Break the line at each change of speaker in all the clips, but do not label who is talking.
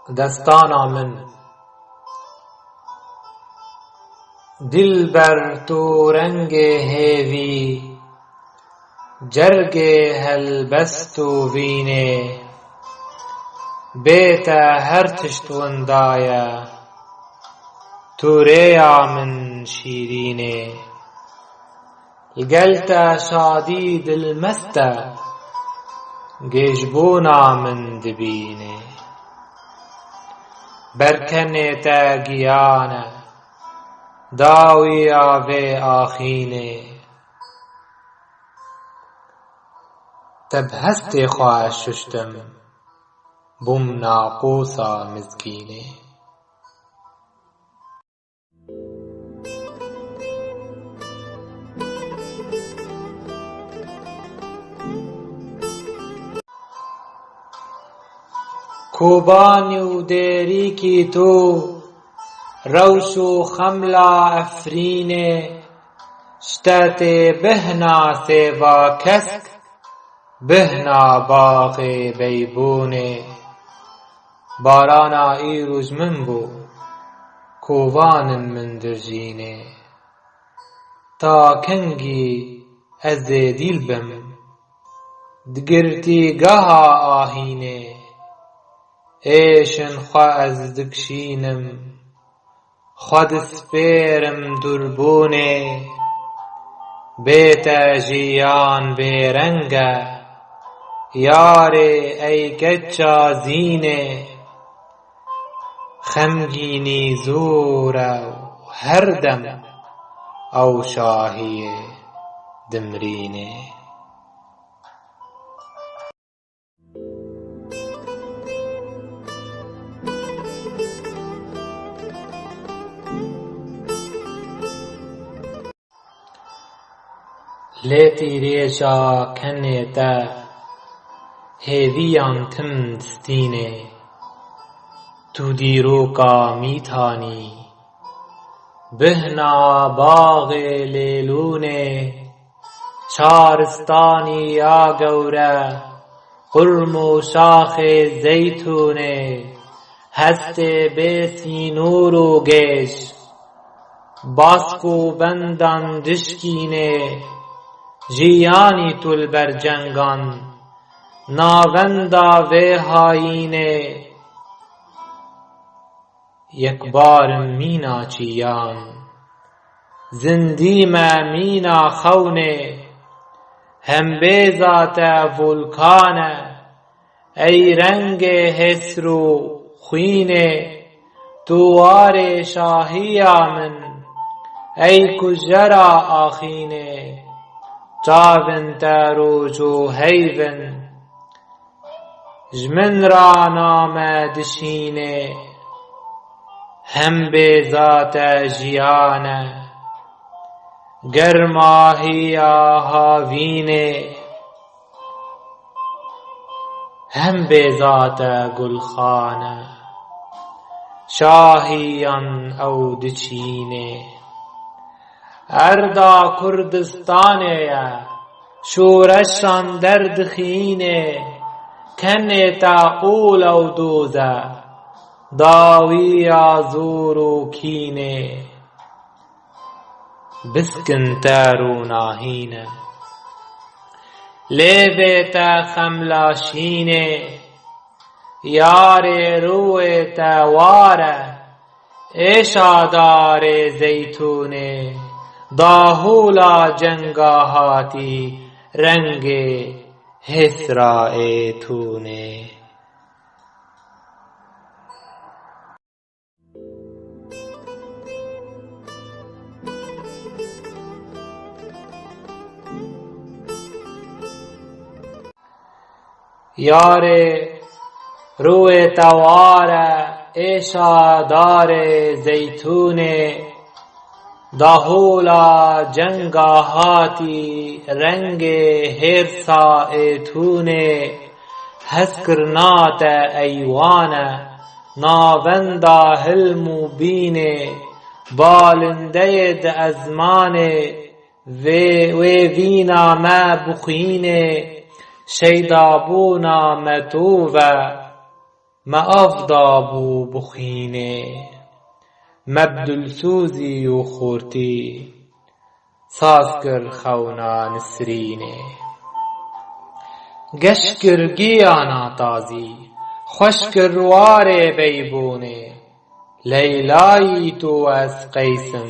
دستانا من دل بر تو رنگ هیوی جرگ هلبست و وینه بیتا هر تشت وندایا تو ریا من شیرینه لقلتا شادی دل مستا گیجبونا من دبینه برکنه تا گیانه داوی آوه آخینه تب هستی خواه ششتم بوم ناقوسا مزگینه کوبانی و دیری کی تو روش و خملا افرینه شتات بهنا سیوا کسک بهنا باغ بیبونه بارانا ایروز من بو کووان من درجینه تا کنگی از دیل بم دگرتی گها آهینه ایشن خواه از دکشینم خود سپیرم دربونه بیتا جیان بیرنگه یاره ای گچا زینه خمگینی زوره هر دم او شاهی دمرینه لیتی ریشا کنه تا هیویان تم دستینه تو دیروکا میتانی بهنا باغ لیلونه چارستانی یا گوره قرم و شاخ زیتونه هست بیسی نور و گش باسکو بندان دشکینه جیانی تول بر جنگان ناوندا و هاینه یک بارم مینا چیان زندیم مینا خونه هم بیزات ولکانه ای رنگ حسرو خوینه توار شاهی من ای کجرا آخینه چاون تروج و هیون جمن را نام دشینه هم به ذات جیانه گرماهی هاوینه هم به ذات گلخانه شاهیان او دچینه اردا کردستانه شورشان درد خینه کنه تا قول او دوزه داوی آزور و کینه بسکن تارو ناهینه لیوه تا خملاشینه یار روی تا واره ایشادار زیتونه داهولا جنگاهاتی رنگ حسرائے تونه یار روی توار ایشادار زیتونه داهولا جنگاهاتی رنگ هرسا ایتونه هسکرنات ایوانه ناوندا حلم بینه بالنده د ازمانه و وینا ما بخینه شیدابونا متووه مأفدا بو بخینه مبدلسوزی و خورتی سازکر خونا نسرینه گشکر گیانا تازی خوشکر واره بیبونه لیلایی تو از قیسم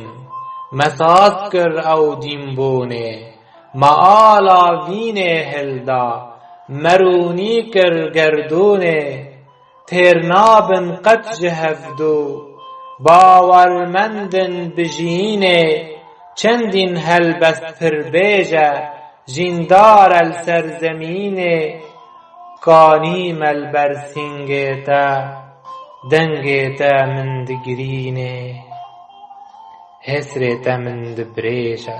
مسازکر او دیمبونه معالا وینه هلدا مرونی کر گردونه ترنابن قد جهفدو باورمندن بجینه چندین هلبست پر بیجه جیندار السرزمینه کانیم البرسینگیتا دنگیتا من دگرینه حسرتا من دبریشه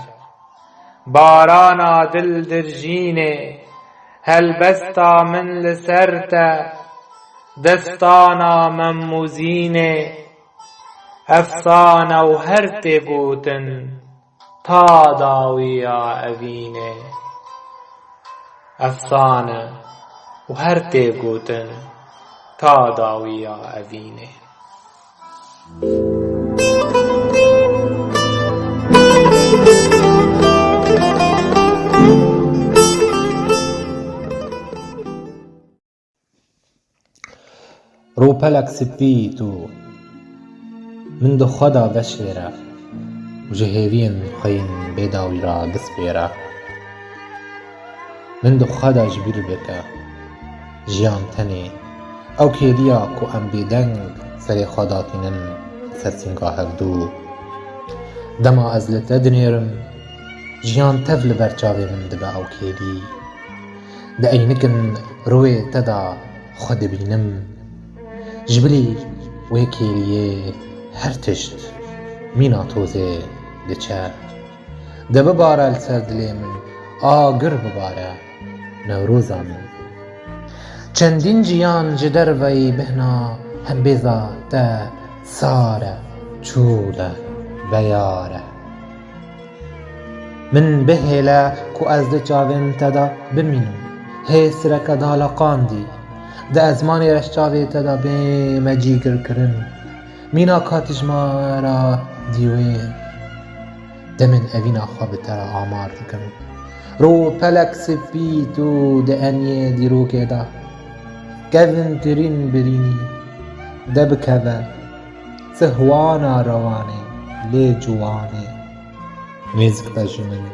بارانا دل درجینه هلبستا من لسرتا دستانا من موزینه افسانه و هرتی گوتن تا داویا اوینه افسانه و هرتی گوتن تا داویا اوینه
روپلک سپیتو من دو خدا بشیره و جهوین خوین بیداوی را گسپیره من دو خدا جبیر بکه جیان تنی او کیدیا کو ام بیدنگ سری خداتینن سرسنگاه هفدو دما از لت ادنیرم جیان تفل برچاوی من دبا او کیدی دا اینکن روی تدا خود بینم جبلی ویکیلیه هر تشت مینا توزه دچه ده بباره لسر دلی من آگر بباره نوروزا من چندین جیان جدر وی بهنا هم بیزا ده ساره چوله بیاره من بهیله کو از ده چاوین تدا بمینم هی سرکه دالا قاندی ده ازمانی رشتاوی تدا بیم جیگر کرن مینا کاتش مارا دیوین ده من اوینا خواب ترا آمار دکم رو پلک سپیتو ده انیه دیروکه ده گذن ترین برینی ده بکوه سهوانا روانه لی جوانه میزک دا جمن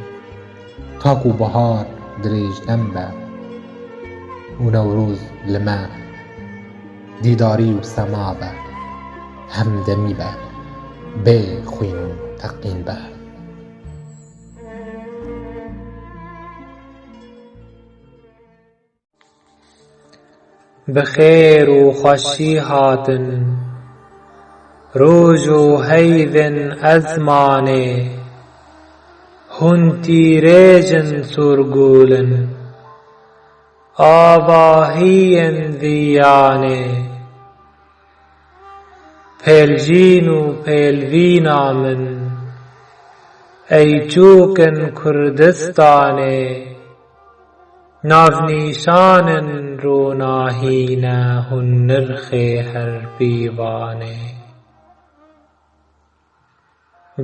تاکو بهار دریج دنبه و نوروز لما دیداری و سما به همدمی به بی خوین تقین به
بخیر و خوشی هاتن روز و هیون ازمانه هنتی ریجن سرگولن آواهین ویانه پیلجین و پیلوینا من ای چوکن کردستانه ناونیشانن رو ناهینه هن نرخ هر بیوانه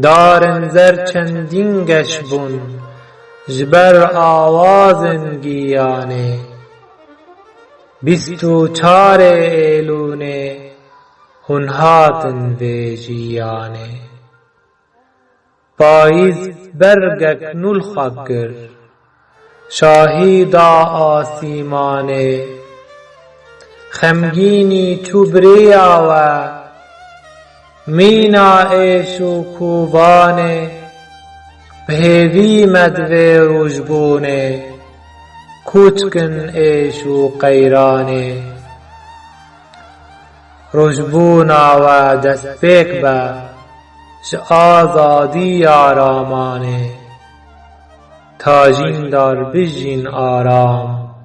دارن زر چندین گشبون جبر آوازن گیانه 24 ایلونه هن هاتن وی جیانه پاییز برگک نول خاگر شاهیدا آسیمانه خمگینی چوبریا و مینا ایشو کوبانه بهوی مدوی روژبونه کوچکن ایشو قیرانه روژبونا و دست پیک به ش آزادی آرامانه تاجین دار بجین آرام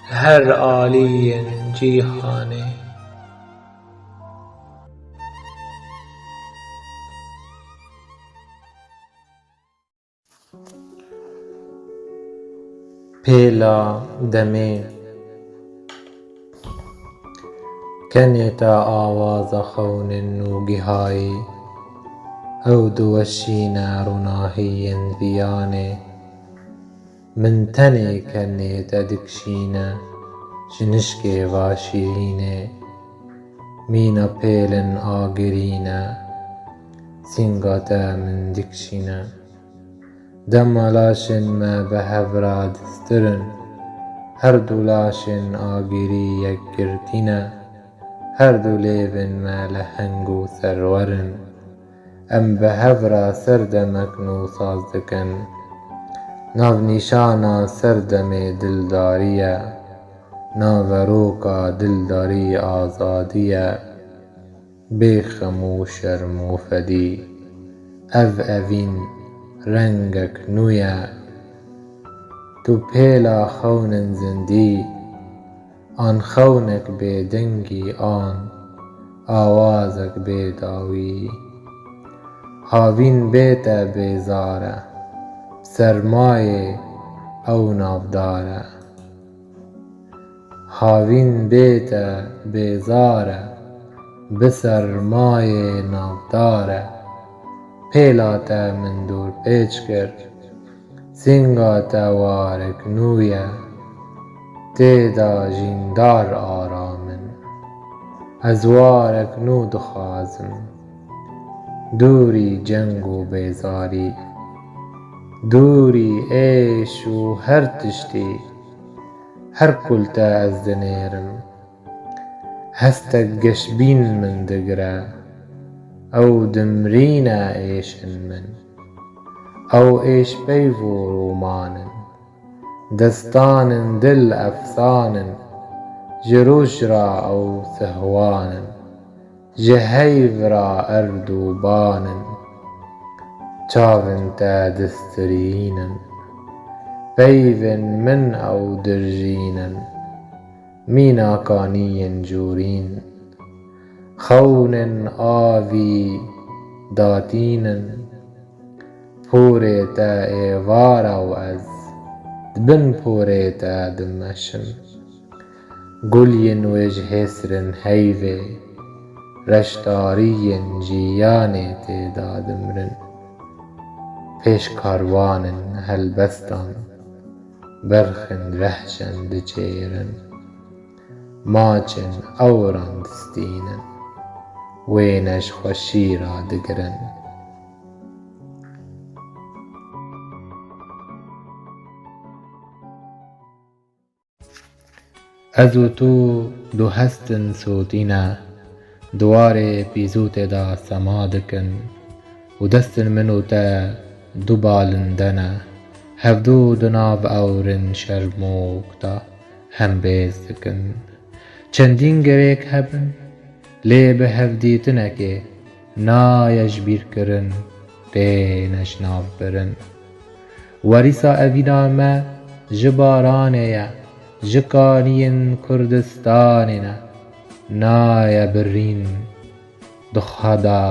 هر عالی جیهانه
پیلا دمه كنيتا آواز خون نوگهایی او دوشينا رناهي ذياني من تني كنيتا دكشينا شنشكي واشيريني مينا بيلن آگرينا سينغاتا من دكشينا دمالاشن ما بهفرا دسترن هر دولاشن آگري يكرتنا هر دو ليبن ما لهنگو سرورن ام بهفرا سردمكنو سازدكن ناو نشانا سردم دلدارية ناوروكا دلداري آزادية بخمو شرمو فدي اوین رنگك نويا تو پیلا خونن زندی آن خونك بدنگی آن آوازك بداوی هاوین بیتا بیزاره سرمایه او نافداره هاوین بیتا بیزاره بسرمایه نافداره پیلاتا من دور پیچ کرد سنگاتا وارک نویه تیدا جیندار آرامن از وارک نو دخوازم دوری جنگ و بیزاری دوری عیش و هر تشتی هر کلتا از دنیرم هستك گشبین من دگره او دمرينا عيشن من او عيش بيفو رومانن دستانن دل افسانن جروشرا او سهوانن جهيفرا اردوبانن چاون تا دسترينن بيفن من او درجينن مينا كانين جورين خونن آوی داتینن پورتا ایوارا و از دبن پورتا دمشن گلین وجه سرن هیوه رشتارین جیان تیدا دمرن پیش کاروانن هلبستان برخن رحشن دچیرن ماچن اوران دستینن وينش خوشی را دگرن ازو تو دو هستن صوتینا دوار پیزوت دا سمادکن و دستن منو تا دو بالندنا هفدو دناو اورن شرموکتا هم بیزدکن چندین گریک هبن لێ بە هەفدیتنەکێ نایەش بیرکردن تێنەش ناوبرن وەریسا ئەڤینا me ji baranê ye ji kaniyên Kurdistanê ne naye birîn dixweda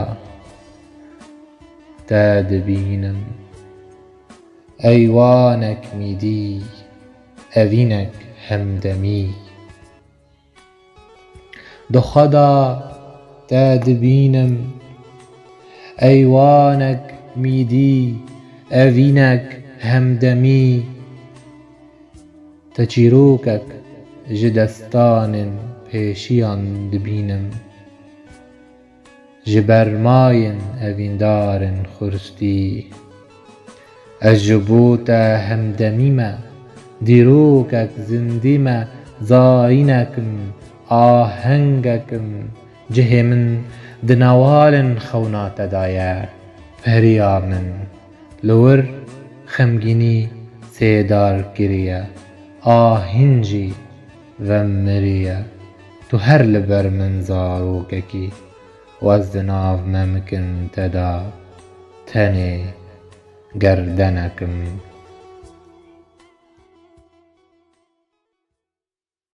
te dibînim eywanek mîdî evînek hemdemî دخدا تا دبینم ایوانک میدی اوینک همدمی تچیروکک جدستان پیشیان دبینم جبرماین اویندارن خرستی اجبوتا همدمیمه دیروکک زندیمه زاینکم آهنگکم جه من دنوالن خونات دایا پریا من لور خمگینی سیدار گریه آهنجی و مریه تو هر لبر من زاروککی واز دناو ممکن تدا تنی گردنکم